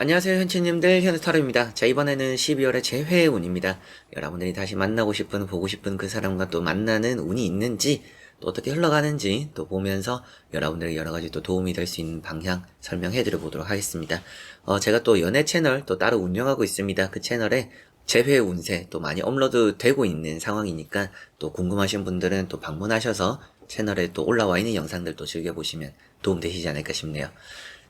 안녕하세요 현치님들 현스타로입니다. 자 이번에는 12월의 재회의 운입니다. 여러분들이 다시 만나고 싶은 보고 싶은 그 사람과 또 만나는 운이 있는지 또 어떻게 흘러가는지 또 보면서 여러분들의 여러가지 또 도움이 될 수 있는 방향 설명해드려 보도록 하겠습니다. 제가 또 연애 채널 또 따로 운영하고 있습니다. 그 채널에 재회 운세 또 많이 업로드 되고 있는 상황이니까 또 궁금하신 분들은 또 방문하셔서 채널에 또 올라와 있는 영상들 또 즐겨보시면 도움되시지 않을까 싶네요.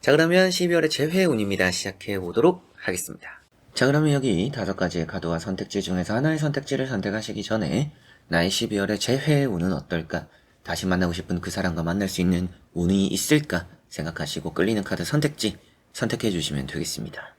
자 그러면 12월의 재회운입니다. 시작해 보도록 하겠습니다. 자 그러면 여기 5가지의 카드와 선택지 중에서 하나의 선택지를 선택하시기 전에 나의 12월의 재회운은 어떨까? 다시 만나고 싶은 그 사람과 만날 수 있는 운이 있을까? 생각하시고 끌리는 카드 선택지 선택해 주시면 되겠습니다.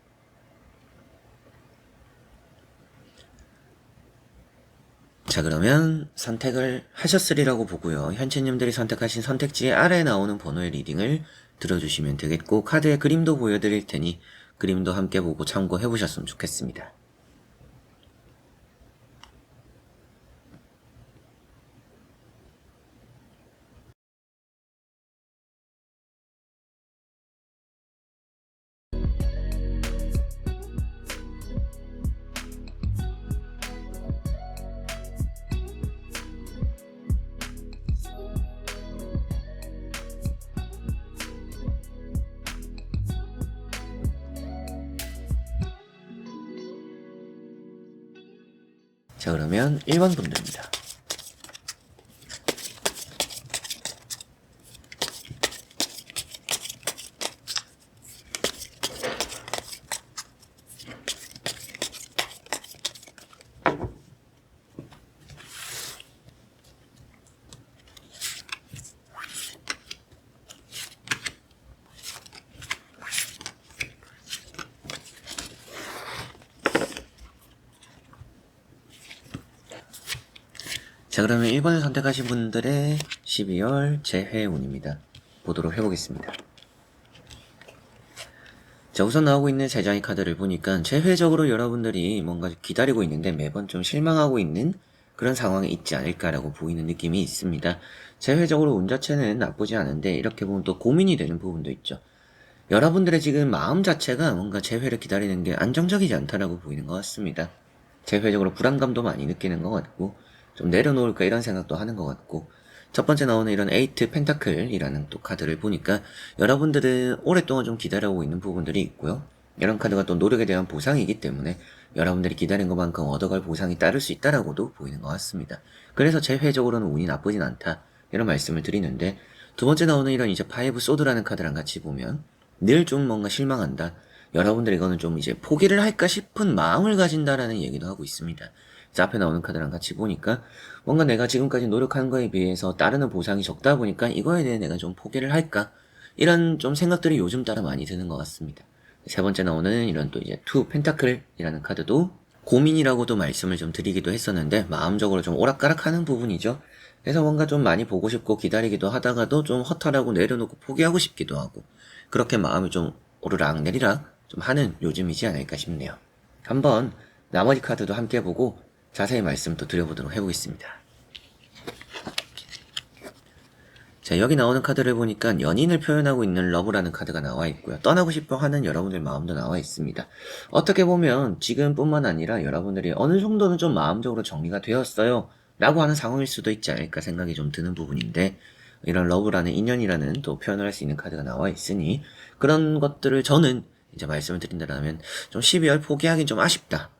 자 그러면 선택을 하셨으리라고 보고요. 현채님들이 선택하신 선택지의 아래에 나오는 번호의 리딩을 들어주시면 되겠고 카드의 그림도 보여드릴 테니 그림도 함께 보고 참고해 보셨으면 좋겠습니다. 자 그러면 1번 분들입니다. 자 그러면 1번을 선택하신 분들의 12월 재회운입니다. 보도록 해보겠습니다. 자 우선 나오고 있는 3장의 카드를 보니까 재회적으로 여러분들이 뭔가 기다리고 있는데 매번 좀 실망하고 있는 그런 상황에 있지 않을까라고 보이는 느낌이 있습니다. 재회적으로 운 자체는 나쁘지 않은데 이렇게 보면 또 고민이 되는 부분도 있죠. 여러분들의 지금 마음 자체가 뭔가 재회를 기다리는 게 안정적이지 않다라고 보이는 것 같습니다. 재회적으로 불안감도 많이 느끼는 것 같고 좀 내려놓을까 이런 생각도 하는 것 같고 첫 번째 나오는 이런 에이트 펜타클이라는 또 카드를 보니까 여러분들은 오랫동안 좀 기다려오고 있는 부분들이 있고요. 이런 카드가 또 노력에 대한 보상이기 때문에 여러분들이 기다린 것만큼 얻어갈 보상이 따를 수 있다라고도 보이는 것 같습니다. 그래서 재회적으로는 운이 나쁘진 않다 이런 말씀을 드리는데 두 번째 나오는 이런 이제 파이브 소드라는 카드랑 같이 보면 늘 좀 뭔가 실망한다. 여러분들 이거는 좀 이제 포기를 할까 싶은 마음을 가진다라는 얘기도 하고 있습니다. 그래서 앞에 나오는 카드랑 같이 보니까 뭔가 내가 지금까지 노력한 거에 비해서 따르는 보상이 적다 보니까 이거에 대해 내가 좀 포기를 할까? 이런 좀 생각들이 요즘 따라 많이 드는 것 같습니다. 세 번째 나오는 이런 또 이제 투 펜타클이라는 카드도 고민이라고도 말씀을 좀 드리기도 했었는데 마음적으로 좀 오락가락하는 부분이죠. 그래서 뭔가 좀 많이 보고 싶고 기다리기도 하다가도 좀 허탈하고 내려놓고 포기하고 싶기도 하고 그렇게 마음이 좀 오르락 내리락 좀 하는 요즘이지 않을까 싶네요. 한번 나머지 카드도 함께 보고 자세히 말씀 또 드려보도록 해보겠습니다. 자 여기 나오는 카드를 보니까 연인을 표현하고 있는 러브라는 카드가 나와 있고요. 떠나고 싶어 하는 여러분들 마음도 나와 있습니다. 어떻게 보면 지금뿐만 아니라 여러분들이 어느 정도는 좀 마음적으로 정리가 되었어요 라고 하는 상황일 수도 있지 않을까 생각이 좀 드는 부분인데 이런 러브라는 인연이라는 또 표현을 할 수 있는 카드가 나와 있으니 그런 것들을 저는 이제 말씀을 드린다면 좀 12월 포기하긴 좀 아쉽다.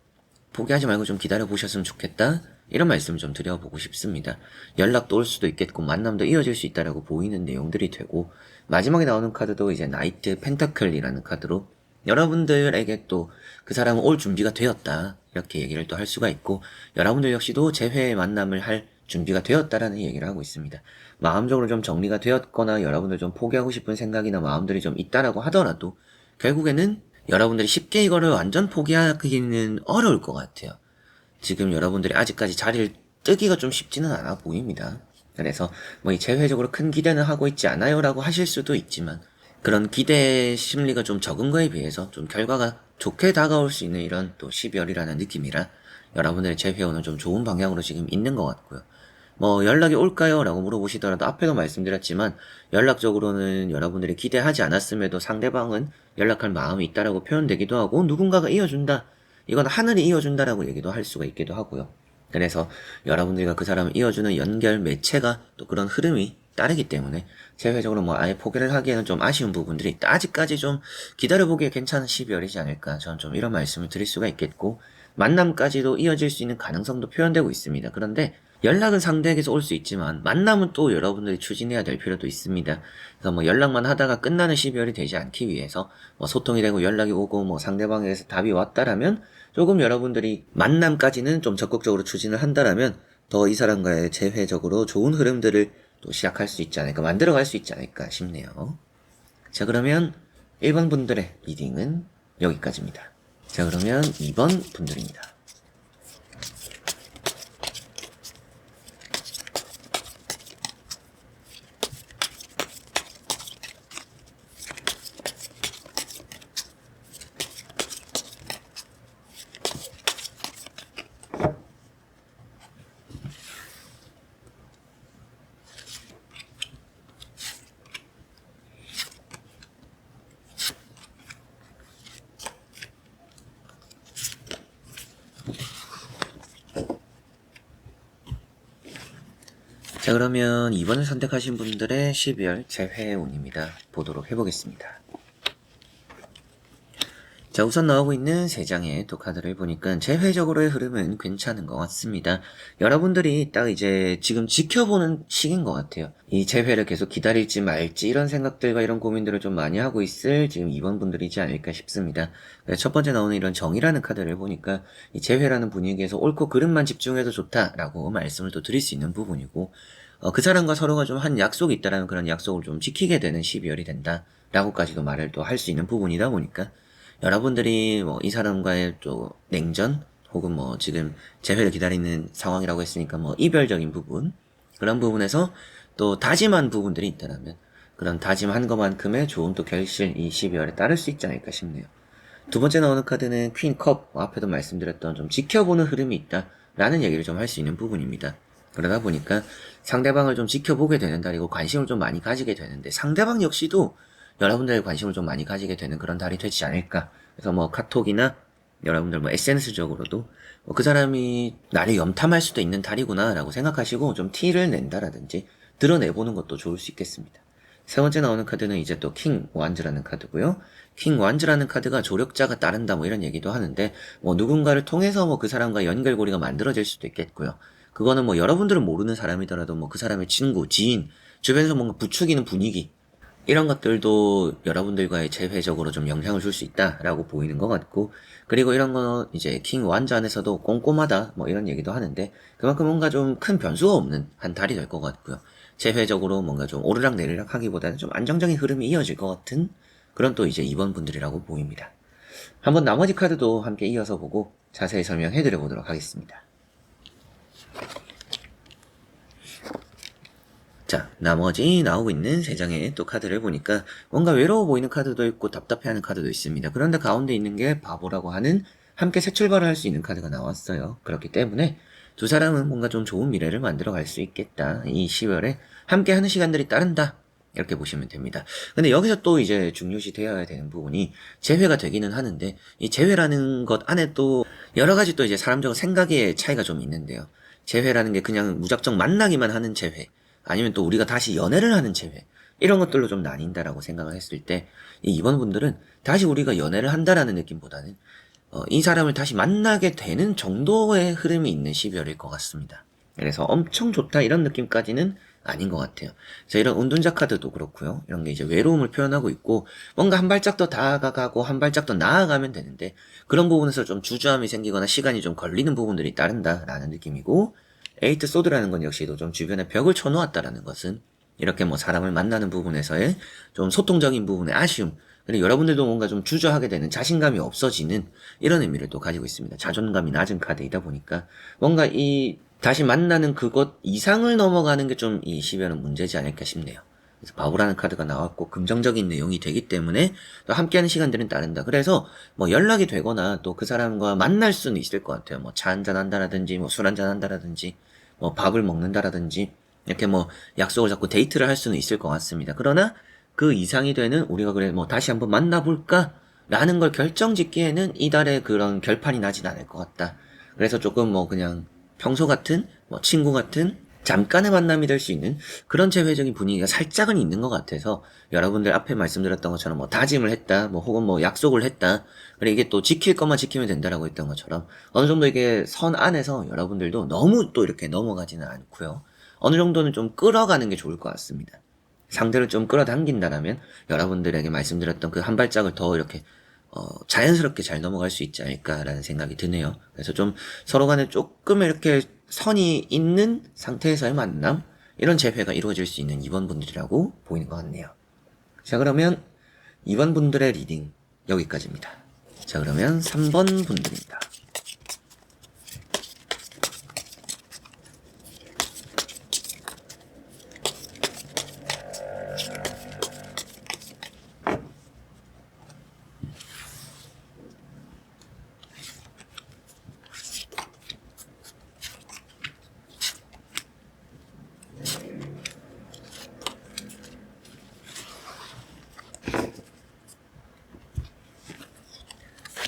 포기하지 말고 좀 기다려 보셨으면 좋겠다. 이런 말씀 좀 드려보고 싶습니다. 연락도 올 수도 있겠고 만남도 이어질 수 있다라고 보이는 내용들이 되고 마지막에 나오는 카드도 이제 나이트 펜타클이라는 카드로 여러분들에게 또 그 사람은 올 준비가 되었다. 이렇게 얘기를 또 할 수가 있고 여러분들 역시도 재회의 만남을 할 준비가 되었다라는 얘기를 하고 있습니다. 마음적으로 좀 정리가 되었거나 여러분들 좀 포기하고 싶은 생각이나 마음들이 좀 있다라고 하더라도 결국에는 여러분들이 쉽게 이거를 완전 포기하기는 어려울 것 같아요. 지금 여러분들이 아직까지 자리를 뜨기가 좀 쉽지는 않아 보입니다. 그래서 뭐 이 재회적으로 큰 기대는 하고 있지 않아요 라고 하실 수도 있지만 그런 기대 심리가 좀 적은 거에 비해서 좀 결과가 좋게 다가올 수 있는 이런 또 12월이라는 느낌이라 여러분들의 재회운은 좀 좋은 방향으로 지금 있는 것 같고요. 뭐 연락이 올까요? 라고 물어보시더라도 앞에도 말씀드렸지만 연락적으로는 여러분들이 기대하지 않았음에도 상대방은 연락할 마음이 있다라고 표현되기도 하고 누군가가 이어준다. 이건 하늘이 이어준다라고 얘기도 할 수가 있기도 하고요. 그래서 여러분들과 그 사람을 이어주는 연결 매체가 또 그런 흐름이 따르기 때문에 제외적으로 뭐 아예 포기를 하기에는 좀 아쉬운 부분들이 있다. 아직까지 좀 기다려보기에 괜찮은 12월이지 않을까. 저는 좀 이런 말씀을 드릴 수가 있겠고 만남까지도 이어질 수 있는 가능성도 표현되고 있습니다. 그런데 연락은 상대에게서 올 수 있지만 만남은 또 여러분들이 추진해야 될 필요도 있습니다. 그래서 뭐 연락만 하다가 끝나는 12월이 되지 않기 위해서 뭐 소통이 되고 연락이 오고 뭐 상대방에게서 답이 왔다라면 조금 여러분들이 만남까지는 좀 적극적으로 추진을 한다라면 더 이 사람과의 재회적으로 좋은 흐름들을 또 시작할 수 있지 않을까, 만들어갈 수 있지 않을까 싶네요. 자, 그러면 1번 분들의 리딩은 여기까지입니다. 자, 그러면 2번 분들입니다. 자, 그러면 2번을 선택하신 분들의 12월 재회운입니다. 보도록 해보겠습니다. 자, 우선 나오고 있는 3장의 또 카드를 보니까 재회적으로의 흐름은 괜찮은 것 같습니다. 여러분들이 딱 이제 지금 지켜보는 시기인 것 같아요. 이 재회를 계속 기다릴지 말지 이런 생각들과 이런 고민들을 좀 많이 하고 있을 지금 2번 분들이지 않을까 싶습니다. 첫 번째 나오는 이런 정이라는 카드를 보니까 이 재회라는 분위기에서 옳고 그름만 집중해도 좋다라고 말씀을 또 드릴 수 있는 부분이고 그 사람과 서로가 좀 한 약속이 있다라는 그런 약속을 좀 지키게 되는 12월이 된다라고까지도 말을 또 할 수 있는 부분이다 보니까 여러분들이 뭐 이 사람과의 또 냉전 혹은 뭐 지금 재회를 기다리는 상황이라고 했으니까 뭐 이별적인 부분 그런 부분에서 또 다짐한 부분들이 있다면 그런 다짐한 것만큼의 좋은 또 결실 이 12월에 따를 수 있지 않을까 싶네요. 두 번째 나오는 카드는 퀸 컵, 앞에도 말씀드렸던 좀 지켜보는 흐름이 있다라는 얘기를 좀 할 수 있는 부분입니다. 그러다 보니까 상대방을 좀 지켜보게 되는 달이고 관심을 좀 많이 가지게 되는데 상대방 역시도 여러분들의 관심을 좀 많이 가지게 되는 그런 달이 되지 않을까. 그래서 뭐 카톡이나 여러분들 뭐 SNS적으로도 그 사람이 나를 염탐할 수도 있는 달이구나 라고 생각하시고 좀 티를 낸다라든지 드러내보는 것도 좋을 수 있겠습니다. 세 번째 나오는 카드는 이제 또 킹 완즈라는 카드고요. 킹 완즈라는 카드가 조력자가 따른다 뭐 이런 얘기도 하는데 뭐 누군가를 통해서 뭐 그 사람과 연결고리가 만들어질 수도 있겠고요. 그거는 뭐 여러분들은 모르는 사람이더라도 뭐 그 사람의 친구, 지인, 주변에서 뭔가 부추기는 분위기 이런 것들도 여러분들과의 재회적으로 좀 영향을 줄 수 있다라고 보이는 것 같고 그리고 이런 거 이제 킹 완즈 안에서도 꼼꼼하다 뭐 이런 얘기도 하는데 그만큼 뭔가 좀 큰 변수가 없는 한 달이 될 것 같고요. 재회적으로 뭔가 좀 오르락 내리락 하기보다는 좀 안정적인 흐름이 이어질 것 같은 그런 또 이제 2번 분들이라고 보입니다. 한번 나머지 카드도 함께 이어서 보고 자세히 설명해 드려 보도록 하겠습니다. 자, 나머지 나오고 있는 3장의 또 카드를 보니까 뭔가 외로워 보이는 카드도 있고 답답해하는 카드도 있습니다. 그런데 가운데 있는 게 바보라고 하는 함께 새 출발을 할 수 있는 카드가 나왔어요. 그렇기 때문에 두 사람은 뭔가 좀 좋은 미래를 만들어 갈 수 있겠다. 이 10월에 함께 하는 시간들이 따른다. 이렇게 보시면 됩니다. 근데 여기서 또 이제 중요시 되어야 되는 부분이 재회가 되기는 하는데 이 재회라는 것 안에 또 여러 가지 또 이제 사람적인 생각의 차이가 좀 있는데요. 재회라는 게 그냥 무작정 만나기만 하는 재회 아니면 또 우리가 다시 연애를 하는 재회 이런 것들로 좀 나뉜다라고 생각을 했을 때 이 2번 분들은 다시 우리가 연애를 한다라는 느낌보다는 이 사람을 다시 만나게 되는 정도의 흐름이 있는 12월일 것 같습니다. 그래서 엄청 좋다 이런 느낌까지는 아닌 것 같아요. 그래서 이런 운둔자 카드도 그렇고요. 이런 게 이제 외로움을 표현하고 있고 뭔가 한 발짝 더 다가가고 한 발짝 더 나아가면 되는데 그런 부분에서 좀 주저함이 생기거나 시간이 좀 걸리는 부분들이 따른다라는 느낌이고 에이트 소드라는 건 역시도 좀 주변에 벽을 쳐놓았다라는 것은 이렇게 뭐 사람을 만나는 부분에서의 좀 소통적인 부분의 아쉬움 그리고 여러분들도 뭔가 좀 주저하게 되는 자신감이 없어지는 이런 의미를 또 가지고 있습니다. 자존감이 낮은 카드이다 보니까 뭔가 이 다시 만나는 그것 이상을 넘어가는 게 좀 이 12월은 문제지 않을까 싶네요. 그래서 바보라는 카드가 나왔고 긍정적인 내용이 되기 때문에 또 함께하는 시간들은 따른다. 그래서 뭐 연락이 되거나 또 그 사람과 만날 수는 있을 것 같아요. 뭐 차 한잔 한다라든지 뭐 술 한잔 한다라든지 뭐 밥을 먹는다라든지 이렇게 뭐 약속을 잡고 데이트를 할 수는 있을 것 같습니다. 그러나 그 이상이 되는 우리가 그래 뭐 다시 한번 만나볼까? 라는 걸 결정짓기에는 이달에 그런 결판이 나진 않을 것 같다. 그래서 조금 뭐 그냥 평소 같은 뭐 친구 같은 잠깐의 만남이 될 수 있는 그런 제외적인 분위기가 살짝은 있는 것 같아서 여러분들 앞에 말씀드렸던 것처럼 뭐 다짐을 했다, 뭐 혹은 뭐 약속을 했다. 그리고 이게 또 지킬 것만 지키면 된다라고 했던 것처럼 어느 정도 이게 선 안에서 여러분들도 너무 또 이렇게 넘어가지는 않고요. 어느 정도는 좀 끌어가는 게 좋을 것 같습니다. 상대를 좀 끌어당긴다라면 여러분들에게 말씀드렸던 그 한 발짝을 더 이렇게 자연스럽게 잘 넘어갈 수 있지 않을까라는 생각이 드네요. 그래서 좀 서로 간에 조금 이렇게 선이 있는 상태에서의 만남, 이런 재회가 이루어질 수 있는 2번 분들이라고 보이는 것 같네요. 자, 그러면 2번 분들의 리딩 여기까지입니다. 자, 그러면 3번 분들입니다.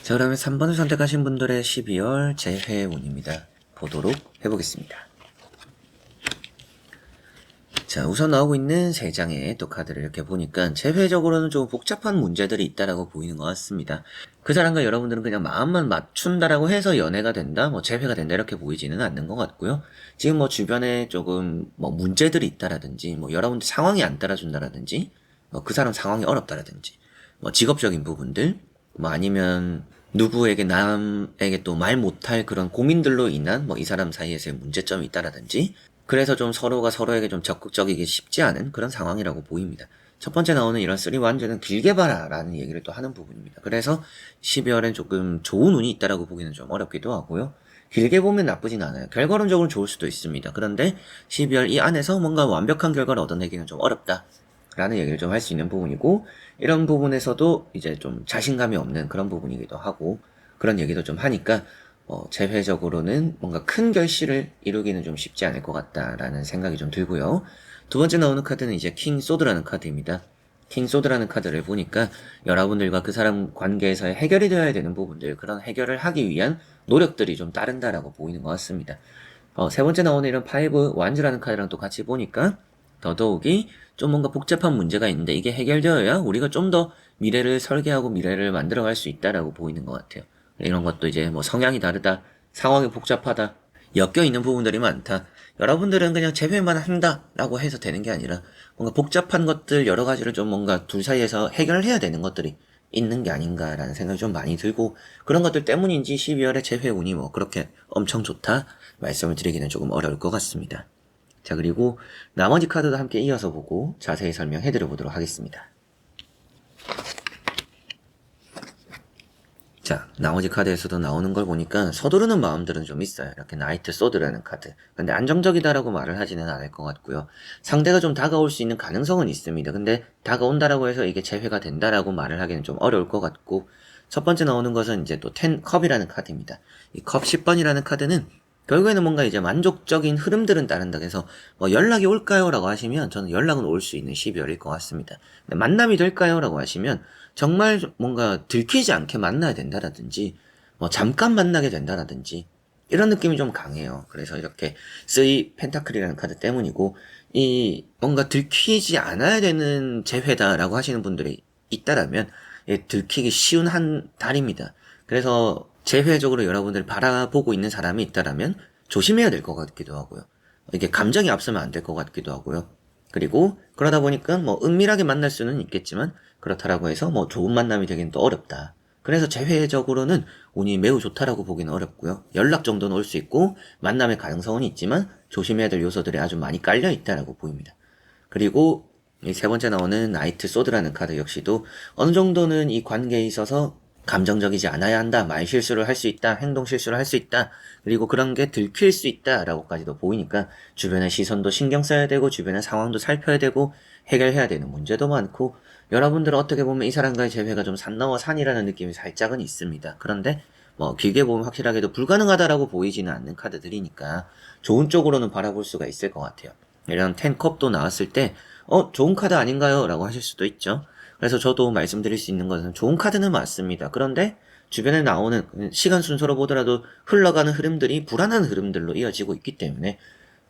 자, 그러면 3번을 선택하신 분들의 12월 재회운입니다. 보도록 해보겠습니다. 자, 우선 나오고 있는 3장의 또 카드를 이렇게 보니까 재회적으로는 좀 복잡한 문제들이 있다라고 보이는 것 같습니다. 그 사람과 여러분들은 그냥 마음만 맞춘다라고 해서 연애가 된다, 뭐 재회가 된다 이렇게 보이지는 않는 것 같고요. 지금 뭐 주변에 조금 뭐 문제들이 있다라든지, 뭐 여러분들 상황이 안 따라준다라든지, 뭐 그 사람 상황이 어렵다라든지, 뭐 직업적인 부분들, 뭐 아니면 누구에게 남에게 또 말 못할 그런 고민들로 인한 뭐 이 사람 사이에서의 문제점이 있다라든지, 그래서 좀 서로가 서로에게 좀 적극적이기 쉽지 않은 그런 상황이라고 보입니다. 첫 번째 나오는 이런 3완전은 길게 봐라 라는 얘기를 또 하는 부분입니다. 그래서 12월엔 조금 좋은 운이 있다라고 보기는 좀 어렵기도 하고요. 길게 보면 나쁘진 않아요. 결과론적으로 좋을 수도 있습니다. 그런데 12월 이 안에서 뭔가 완벽한 결과를 얻어내기는 좀 어렵다 라는 얘기를 좀 할 수 있는 부분이고, 이런 부분에서도 이제 좀 자신감이 없는 그런 부분이기도 하고, 그런 얘기도 좀 하니까 재회적으로는 뭔가 큰 결실을 이루기는 좀 쉽지 않을 것 같다라는 생각이 좀 들고요. 두 번째 나오는 카드는 이제 킹 소드라는 카드입니다. 킹 소드라는 카드를 보니까 여러분들과 그 사람 관계에서의 해결이 되어야 되는 부분들, 그런 해결을 하기 위한 노력들이 좀 따른다라고 보이는 것 같습니다. 세 번째 나오는 이런 파이브 완즈라는 카드랑 또 같이 보니까 더더욱이 좀 뭔가 복잡한 문제가 있는데 이게 해결되어야 우리가 좀 더 미래를 설계하고 미래를 만들어갈 수 있다라고 보이는 것 같아요. 이런 것도 이제 뭐 성향이 다르다, 상황이 복잡하다, 엮여있는 부분들이 많다. 여러분들은 그냥 재회만 한다라고 해서 되는 게 아니라 뭔가 복잡한 것들 여러 가지를 좀 뭔가 둘 사이에서 해결해야 되는 것들이 있는 게 아닌가라는 생각이 좀 많이 들고, 그런 것들 때문인지 12월에 재회운이 뭐 그렇게 엄청 좋다 말씀을 드리기는 조금 어려울 것 같습니다. 자, 그리고 나머지 카드도 함께 이어서 보고 자세히 설명해 드려보도록 하겠습니다. 자, 나머지 카드에서도 나오는 걸 보니까 서두르는 마음들은 좀 있어요. 이렇게 나이트 소드라는 카드. 근데 안정적이다라고 말을 하지는 않을 것 같고요. 상대가 좀 다가올 수 있는 가능성은 있습니다. 근데 다가온다라고 해서 이게 재회가 된다라고 말을 하기는 좀 어려울 것 같고, 첫 번째 나오는 것은 이제 또 10컵이라는 카드입니다. 이 컵 10번이라는 카드는 결국에는 뭔가 이제 만족적인 흐름들은 따른다 해서 뭐 연락이 올까요? 라고 하시면 저는 연락은 올 수 있는 12월일 것 같습니다. 근데 만남이 될까요? 라고 하시면 정말 뭔가 들키지 않게 만나야 된다라든지 뭐 잠깐 만나게 된다라든지 이런 느낌이 좀 강해요. 그래서 이렇게 3 펜타클이라는 카드 때문이고, 이 뭔가 들키지 않아야 되는 재회다라고 하시는 분들이 있다라면 들키기 쉬운 한 달입니다. 그래서 재회적으로 여러분들 바라보고 있는 사람이 있다라면 조심해야 될 것 같기도 하고요. 이게 감정이 앞서면 안 될 것 같기도 하고요. 그리고 그러다 보니까 뭐 은밀하게 만날 수는 있겠지만 그렇다라고 해서 뭐 좋은 만남이 되기는 또 어렵다. 그래서 재회적으로는 운이 매우 좋다라고 보기는 어렵고요. 연락 정도는 올 수 있고 만남의 가능성은 있지만 조심해야 될 요소들이 아주 많이 깔려 있다라고 보입니다. 그리고 이 세 번째 나오는 나이트 소드라는 카드 역시도 어느 정도는 이 관계에 있어서 감정적이지 않아야 한다, 말 실수를 할 수 있다, 행동 실수를 할 수 있다, 그리고 그런 게 들킬 수 있다라고까지도 보이니까 주변의 시선도 신경 써야 되고 주변의 상황도 살펴야 되고 해결해야 되는 문제도 많고, 여러분들은 어떻게 보면 이 사람과의 재회가 좀 산 넘어 산이라는 느낌이 살짝은 있습니다. 그런데 뭐 길게 보면 확실하게도 불가능하다라고 보이지는 않는 카드들이니까 좋은 쪽으로는 바라볼 수가 있을 것 같아요. 이런 10컵도 나왔을 때 좋은 카드 아닌가요? 라고 하실 수도 있죠. 그래서 저도 말씀드릴 수 있는 것은 좋은 카드는 맞습니다. 그런데 주변에 나오는 시간 순서로 보더라도 흘러가는 흐름들이 불안한 흐름들로 이어지고 있기 때문에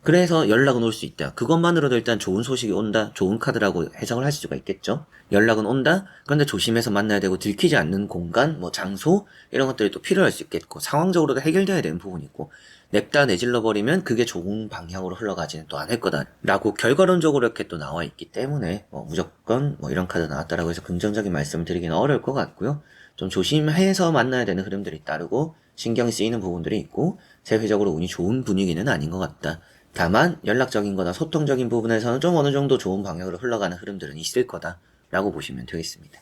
그래서 연락은 올 수 있다. 그것만으로도 일단 좋은 소식이 온다. 좋은 카드라고 해석을 할 수가 있겠죠. 연락은 온다. 그런데 조심해서 만나야 되고 들키지 않는 공간, 뭐 장소 이런 것들이 또 필요할 수 있겠고 상황적으로도 해결돼야 되는 부분이고 냅다 내질러 버리면 그게 좋은 방향으로 흘러가지는 또 않을 거다라고 결과론적으로 이렇게 또 나와 있기 때문에 무조건 이런 카드 나왔다라고 해서 긍정적인 말씀을 드리기는 어려울 것 같고요. 좀 조심해서 만나야 되는 흐름들이 따르고 신경이 쓰이는 부분들이 있고 세회적으로 운이 좋은 분위기는 아닌 것 같다. 다만 연락적인 거나 소통적인 부분에서는 좀 어느 정도 좋은 방향으로 흘러가는 흐름들은 있을 거다 라고 보시면 되겠습니다.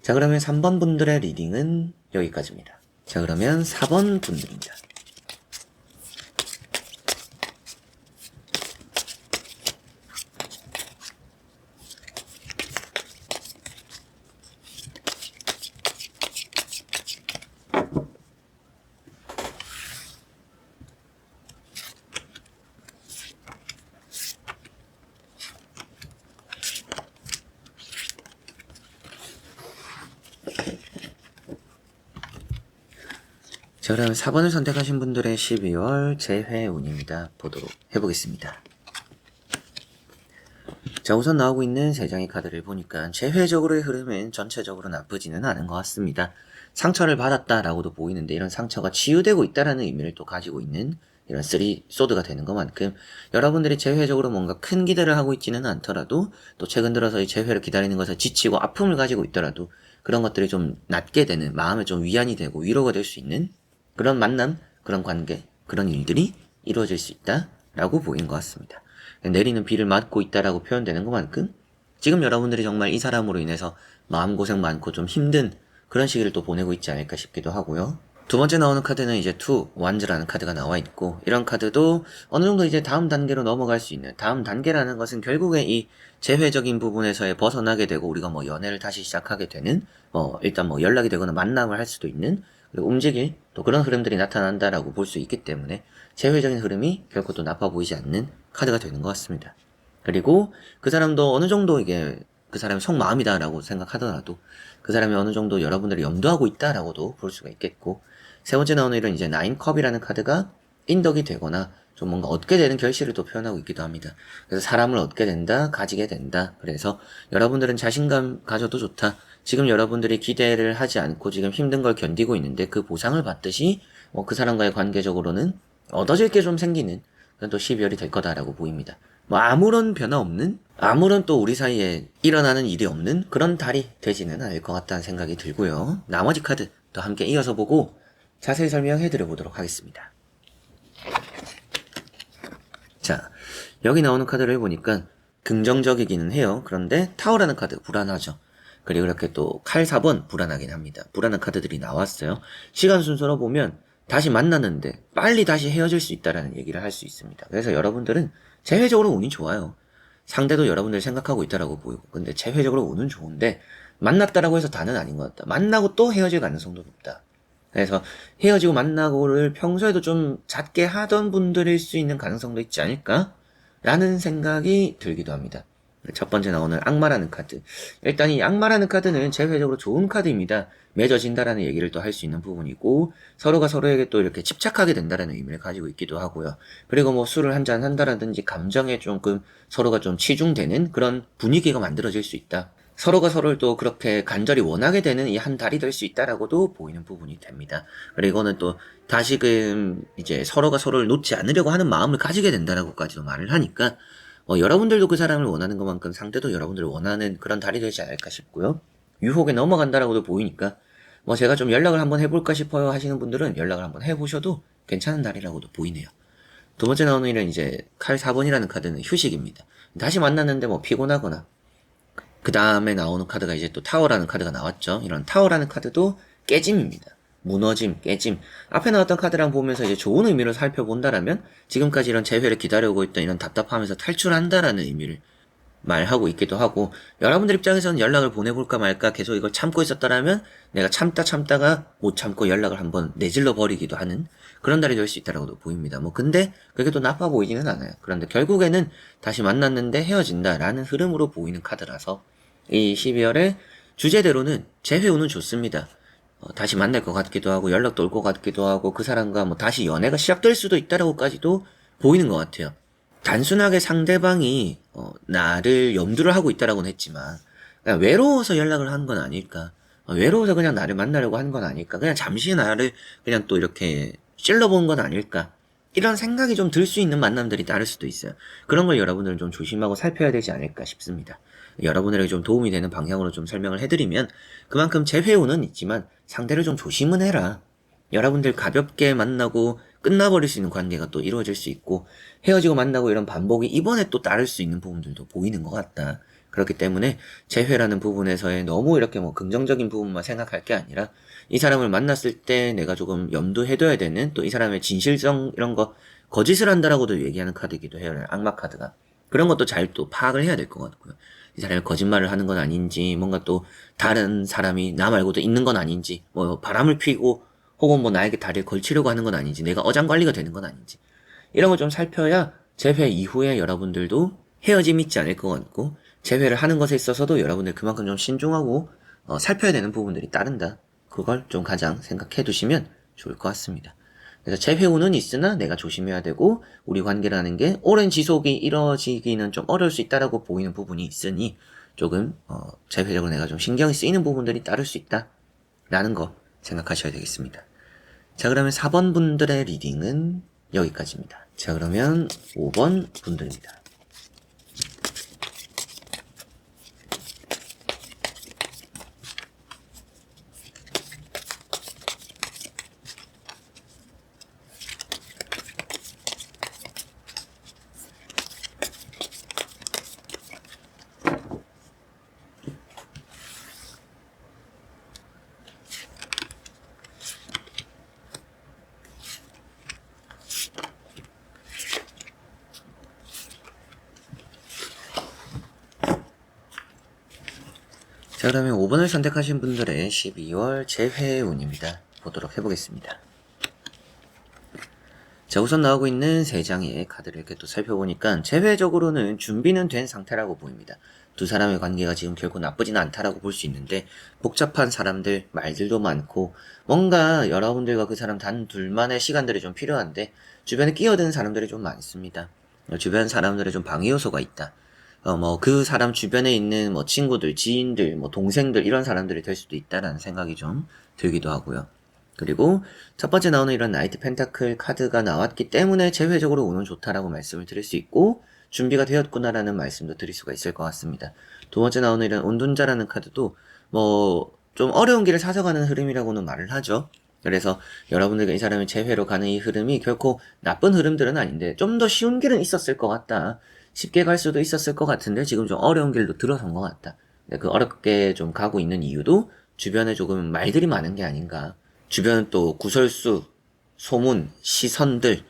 자, 그러면 3번 분들의 리딩은 여기까지입니다. 자, 그러면 4번 분들입니다. 자, 그럼 4번을 선택하신 분들의 12월 재회운입니다. 보도록 해보겠습니다. 자, 우선 나오고 있는 3장의 카드를 보니까 재회적으로의 흐름은 전체적으로 나쁘지는 않은 것 같습니다. 상처를 받았다라고도 보이는데 이런 상처가 치유되고 있다라는 의미를 또 가지고 있는 이런 3 소드가 되는 것만큼 여러분들이 재회적으로 뭔가 큰 기대를 하고 있지는 않더라도 또 최근 들어서 이 재회를 기다리는 것에 지치고 아픔을 가지고 있더라도 그런 것들이 좀 낫게 되는 마음에 좀 위안이 되고 위로가 될 수 있는 그런 만남, 그런 관계, 그런 일들이 이루어질 수 있다라고 보인 것 같습니다. 내리는 비를 맞고 있다라고 표현되는 것만큼 지금 여러분들이 정말 이 사람으로 인해서 마음고생 많고 좀 힘든 그런 시기를 또 보내고 있지 않을까 싶기도 하고요. 두 번째 나오는 카드는 이제 투 완즈라는 카드가 나와 있고 이런 카드도 어느 정도 이제 다음 단계로 넘어갈 수 있는 다음 단계라는 것은 결국에 이 재회적인 부분에서의 벗어나게 되고 우리가 연애를 다시 시작하게 되는 일단 연락이 되거나 만남을 할 수도 있는 그리고 움직일 또 그런 흐름들이 나타난다라고 볼 수 있기 때문에 재회적인 흐름이 결코 또 나빠 보이지 않는 카드가 되는 것 같습니다. 그리고 그 사람도 어느 정도 이게 그 사람의 속마음이다라고 생각하더라도 그 사람이 어느 정도 여러분들을 염두하고 있다라고도 볼 수가 있겠고 세 번째 나오는 이런 이제 9컵이라는 카드가 인덕이 되거나 좀 뭔가 얻게 되는 결실을 또 표현하고 있기도 합니다. 그래서 사람을 얻게 된다, 가지게 된다. 그래서 여러분들은 자신감 가져도 좋다. 지금 여러분들이 기대를 하지 않고 지금 힘든 걸 견디고 있는데 그 보상을 받듯이 그 사람과의 관계적으로는 얻어질 게 좀 생기는 그런 또 12월이 될 거다라고 보입니다. 아무런 변화 없는 아무런 또 우리 사이에 일어나는 일이 없는 그런 달이 되지는 않을 것 같다는 생각이 들고요. 나머지 카드 또 함께 이어서 보고 자세히 설명해 드려 보도록 하겠습니다. 자, 여기 나오는 카드를 보니까 긍정적이기는 해요. 그런데 타워라는 카드 불안하죠. 그리고 이렇게 또 칼 4번 불안하긴 합니다. 불안한 카드들이 나왔어요. 시간 순서로 보면 다시 만났는데 빨리 다시 헤어질 수 있다라는 얘기를 할 수 있습니다. 그래서 여러분들은 재회적으로 운이 좋아요. 상대도 여러분들 생각하고 있다라고 보이고 근데 재회적으로 운은 좋은데 만났다라고 해서 다는 아닌 것 같다. 만나고 또 헤어질 가능성도 높다. 그래서 헤어지고 만나고를 평소에도 좀 잦게 하던 분들일 수 있는 가능성도 있지 않을까? 라는 생각이 들기도 합니다. 첫 번째 나오는 악마라는 카드. 일단 이 악마라는 카드는 재회적으로 좋은 카드입니다. 맺어진다라는 얘기를 또 할 수 있는 부분이고 서로가 서로에게 또 이렇게 집착하게 된다라는 의미를 가지고 있기도 하고요. 그리고 술을 한잔 한다라든지 감정에 조금 서로가 좀 치중되는 그런 분위기가 만들어질 수 있다. 서로가 서로를 또 그렇게 간절히 원하게 되는 이 한 달이 될 수 있다라고도 보이는 부분이 됩니다. 그리고 이거는 또 다시금 이제 서로가 서로를 놓지 않으려고 하는 마음을 가지게 된다라고까지도 말을 하니까 여러분들도 그 사람을 원하는 것만큼 상대도 여러분들을 원하는 그런 달이 되지 않을까 싶고요. 유혹에 넘어간다라고도 보이니까 제가 좀 연락을 한번 해볼까 싶어요 하시는 분들은 연락을 한번 해보셔도 괜찮은 달이라고도 보이네요. 두 번째 나오는 일은 이제 칼 4번이라는 카드는 휴식입니다. 다시 만났는데 피곤하거나 그 다음에 나오는 카드가 이제 또 타워라는 카드가 나왔죠. 이런 타워라는 카드도 깨짐입니다. 무너짐, 깨짐. 앞에 나왔던 카드랑 보면서 이제 좋은 의미로 살펴본다라면 지금까지 이런 재회를 기다려오고 있던 이런 답답함에서 탈출한다라는 의미를 말하고 있기도 하고, 여러분들 입장에서는 연락을 보내볼까 말까 계속 이걸 참고 있었더라면 내가 참다가 못 참고 연락을 한번 내질러 버리기도 하는 그런 날이 될 수 있다라고도 보입니다. 뭐 근데 그게 또 나빠 보이지는 않아요. 그런데 결국에는 다시 만났는데 헤어진다라는 흐름으로 보이는 카드라서 이 12월의 주제대로는 재회운은 좋습니다. 다시 만날 것 같기도 하고 연락도 올 것 같기도 하고 그 사람과 뭐 다시 연애가 시작될 수도 있다라고까지도 보이는 것 같아요. 단순하게 상대방이 나를 염두를 하고 있다라고는 했지만 그냥 외로워서 연락을 한 건 아닐까. 외로워서 그냥 나를 만나려고 한 건 아닐까. 그냥 잠시 나를 그냥 또 이렇게 찔러본 건 아닐까. 이런 생각이 좀 들 수 있는 만남들이 따를 수도 있어요. 그런 걸 여러분들은 좀 조심하고 살펴야 되지 않을까 싶습니다. 여러분에게 좀 도움이 되는 방향으로 좀 설명을 해드리면 그만큼 재회오는 있지만 상대를 좀 조심은 해라. 여러분들 가볍게 만나고 끝나버릴 수 있는 관계가 또 이루어질 수 있고 헤어지고 만나고 이런 반복이 이번에 또 따를 수 있는 부분들도 보이는 것 같다. 그렇기 때문에 재회라는 부분에서의 너무 이렇게 뭐 긍정적인 부분만 생각할 게 아니라 이 사람을 만났을 때 내가 조금 염두해둬야 되는 또 이 사람의 진실성 이런 거 거짓을 한다라고도 얘기하는 카드이기도 해요. 악마 카드가. 그런 것도 잘 또 파악을 해야 될 것 같고요. 이 사람이 거짓말을 하는 건 아닌지 뭔가 또 다른 사람이 나 말고도 있는 건 아닌지 뭐 바람을 피고 혹은 뭐 나에게 다리를 걸치려고 하는 건 아닌지 내가 어장관리가 되는 건 아닌지 이런 걸 좀 살펴야 재회 이후에 여러분들도 헤어짐이 있지 않을 것 같고 재회를 하는 것에 있어서도 여러분들 그만큼 좀 신중하고 살펴야 되는 부분들이 따른다. 그걸 좀 가장 생각해 두시면 좋을 것 같습니다. 그래서 재회운은 있으나 내가 조심해야 되고 우리 관계라는 게 오랜 지속이 이뤄지기는 좀 어려울 수 있다라고 보이는 부분이 있으니 조금 재회적으로 내가 좀 신경이 쓰이는 부분들이 따를 수 있다 라는 거 생각하셔야 되겠습니다. 자, 그러면 4번 분들의 리딩은 여기까지입니다. 자, 그러면 5번 분들입니다. 자, 그러면 5번을 선택하신 분들의 12월 재회운입니다. 보도록 해보겠습니다. 자, 우선 나오고 있는 3장의 카드를 이렇게 또 살펴보니까 재회적으로는 준비는 된 상태라고 보입니다. 두 사람의 관계가 지금 결코 나쁘진 않다라고 볼 수 있는데 복잡한 사람들, 말들도 많고 뭔가 여러분들과 그 사람 단 둘만의 시간들이 좀 필요한데 주변에 끼어드는 사람들이 좀 많습니다. 주변 사람들의 좀 방해 요소가 있다. 그 사람 주변에 있는 뭐 친구들, 지인들, 뭐 동생들 이런 사람들이 될 수도 있다라는 생각이 좀 들기도 하고요. 그리고 첫 번째 나오는 이런 나이트 펜타클 카드가 나왔기 때문에 재회적으로 운은 좋다라고 말씀을 드릴 수 있고 준비가 되었구나라는 말씀도 드릴 수가 있을 것 같습니다. 두 번째 나오는 이런 운둔자라는 카드도 뭐 좀 어려운 길을 사서가는 흐름이라고는 말을 하죠. 그래서 여러분들과 이 사람이 재회로 가는 이 흐름이 결코 나쁜 흐름들은 아닌데 좀 더 쉬운 길은 있었을 것 같다. 쉽게 갈 수도 있었을 것 같은데 지금 좀 어려운 길도 들어선 것 같다. 그 어렵게 좀 가고 있는 이유도 주변에 조금 말들이 많은 게 아닌가. 주변 또 구설수, 소문, 시선들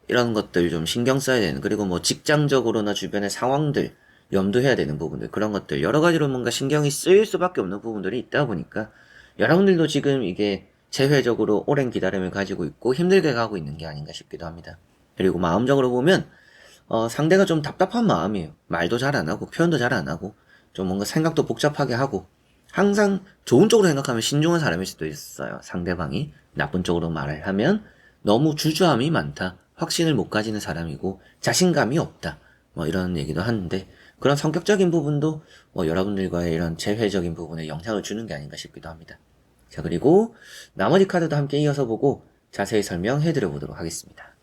이런 것들 좀 신경 써야 되는 그리고 뭐 직장적으로나 주변의 상황들 염두해야 되는 부분들 그런 것들 여러 가지로 뭔가 신경이 쓰일 수밖에 없는 부분들이 있다 보니까 여러분들도 지금 이게 재회적으로 오랜 기다림을 가지고 있고 힘들게 가고 있는 게 아닌가 싶기도 합니다. 그리고 마음적으로 보면 상대가 좀 답답한 마음이에요. 말도 잘 안 하고 표현도 잘 안 하고 좀 뭔가 생각도 복잡하게 하고 항상 좋은 쪽으로 생각하면 신중한 사람일 수도 있어요. 상대방이 나쁜 쪽으로 말을 하면 너무 주저함이 많다. 확신을 못 가지는 사람이고 자신감이 없다. 뭐 이런 얘기도 하는데 그런 성격적인 부분도 여러분들과의 이런 재회적인 부분에 영향을 주는 게 아닌가 싶기도 합니다. 자, 그리고 나머지 카드도 함께 이어서 보고 자세히 설명해 드려 보도록 하겠습니다.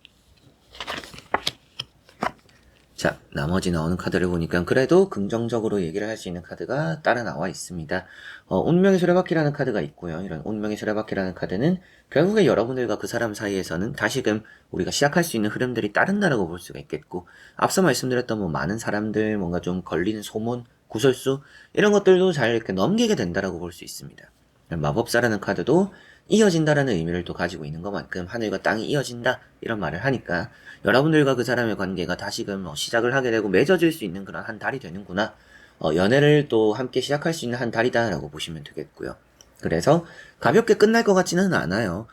자, 나머지 나오는 카드를 보니까 그래도 긍정적으로 얘기를 할 수 있는 카드가 따라 나와 있습니다. 운명의 수레바퀴라는 카드가 있고요. 이런 운명의 수레바퀴라는 카드는 결국에 여러분들과 그 사람 사이에서는 다시금 우리가 시작할 수 있는 흐름들이 따른다라고 볼 수가 있겠고 앞서 말씀드렸던 뭐 많은 사람들 뭔가 좀 걸리는 소문, 구설수 이런 것들도 잘 이렇게 넘기게 된다라고 볼 수 있습니다. 마법사라는 카드도 이어진다라는 의미를 또 가지고 있는 것만큼 하늘과 땅이 이어진다 이런 말을 하니까 여러분들과 그 사람의 관계가 다시금 시작을 하게 되고 맺어질 수 있는 그런 한 달이 되는구나. 연애를 또 함께 시작할 수 있는 한 달이다라고 보시면 되겠고요. 그래서 가볍게 끝날 것 같지는 않아요.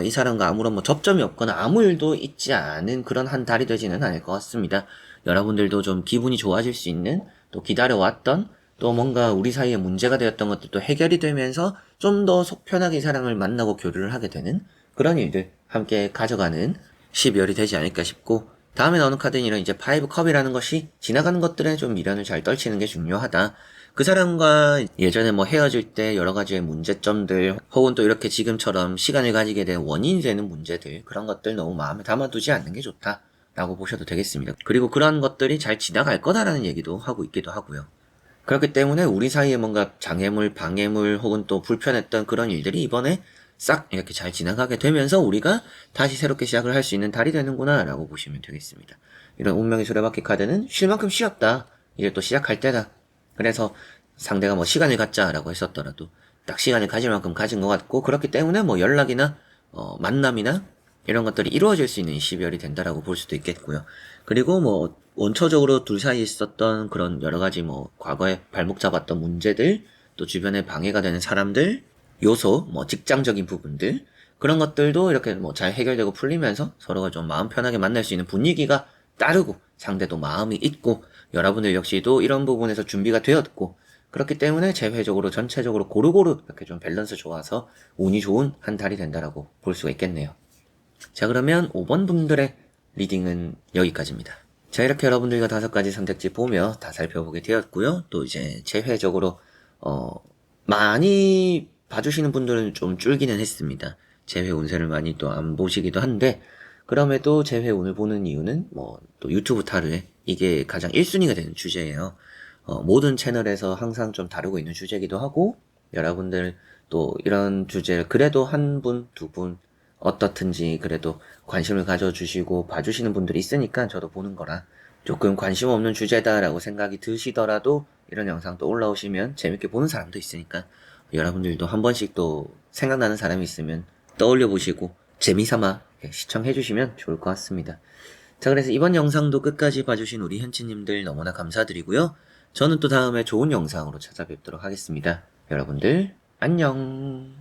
이 사람과 아무런 접점이 없거나 아무 일도 있지 않은 그런 한 달이 되지는 않을 것 같습니다. 여러분들도 좀 기분이 좋아질 수 있는, 또 기다려왔던, 또 뭔가 우리 사이에 문제가 되었던 것들도 해결이 되면서 좀 더 속 편하게 이 사람을 만나고 교류를 하게 되는 그런 일들 함께 가져가는 12월이 되지 않을까 싶고, 다음에 나오는 카드는 이런 이제 파이브 컵이라는 것이 지나가는 것들에 좀 미련을 잘 떨치는 게 중요하다. 그 사람과 예전에 헤어질 때 여러 가지의 문제점들, 혹은 또 이렇게 지금처럼 시간을 가지게 된 원인이 되는 문제들, 그런 것들 너무 마음에 담아두지 않는 게 좋다 라고 보셔도 되겠습니다. 그리고 그런 것들이 잘 지나갈 거다라는 얘기도 하고 있기도 하고요. 그렇기 때문에 우리 사이에 뭔가 장애물, 방해물, 혹은 또 불편했던 그런 일들이 이번에 싹 이렇게 잘 지나가게 되면서 우리가 다시 새롭게 시작을 할 수 있는 달이 되는구나 라고 보시면 되겠습니다. 이런 운명의 수레바퀴 카드는 쉴 만큼 쉬었다. 이제 또 시작할 때다. 그래서 상대가 시간을 갖자라고 했었더라도 딱 시간을 가질 만큼 가진 것 같고, 그렇기 때문에 연락이나 만남이나 이런 것들이 이루어질 수 있는 12월이 된다라고 볼 수도 있겠고요. 그리고 원초적으로 둘 사이에 있었던 그런 여러 가지 과거에 발목 잡았던 문제들, 또 주변에 방해가 되는 사람들, 요소, 직장적인 부분들, 그런 것들도 이렇게 잘 해결되고 풀리면서 서로가 좀 마음 편하게 만날 수 있는 분위기가 따르고, 상대도 마음이 있고, 여러분들 역시도 이런 부분에서 준비가 되었고, 그렇기 때문에 재회적으로 전체적으로 고루고루 이렇게 좀 밸런스 좋아서 운이 좋은 한 달이 된다라고 볼 수가 있겠네요. 자, 그러면 5번 분들의 리딩은 여기까지입니다. 자, 이렇게 여러분들과 5가지 선택지 보며 다 살펴보게 되었고요. 또 이제 재회적으로 많이 봐주시는 분들은 좀 줄기는 했습니다. 재회 운세를 많이 또 안 보시기도 한데, 그럼에도 재회 운을 보는 이유는 또 유튜브 타르에 이게 가장 1순위가 되는 주제예요. 모든 채널에서 항상 좀 다루고 있는 주제이기도 하고, 여러분들 또 이런 주제를 그래도 한 분, 두 분 어떻든지 그래도 관심을 가져주시고 봐주시는 분들이 있으니까 저도 보는 거라, 조금 관심 없는 주제다라고 생각이 드시더라도 이런 영상 또 올라오시면 재밌게 보는 사람도 있으니까 여러분들도 한 번씩 또 생각나는 사람이 있으면 떠올려 보시고 재미삼아 시청해 주시면 좋을 것 같습니다. 자, 그래서 이번 영상도 끝까지 봐주신 우리 현치님들 너무나 감사드리고요. 저는 또 다음에 좋은 영상으로 찾아뵙도록 하겠습니다. 여러분들 안녕.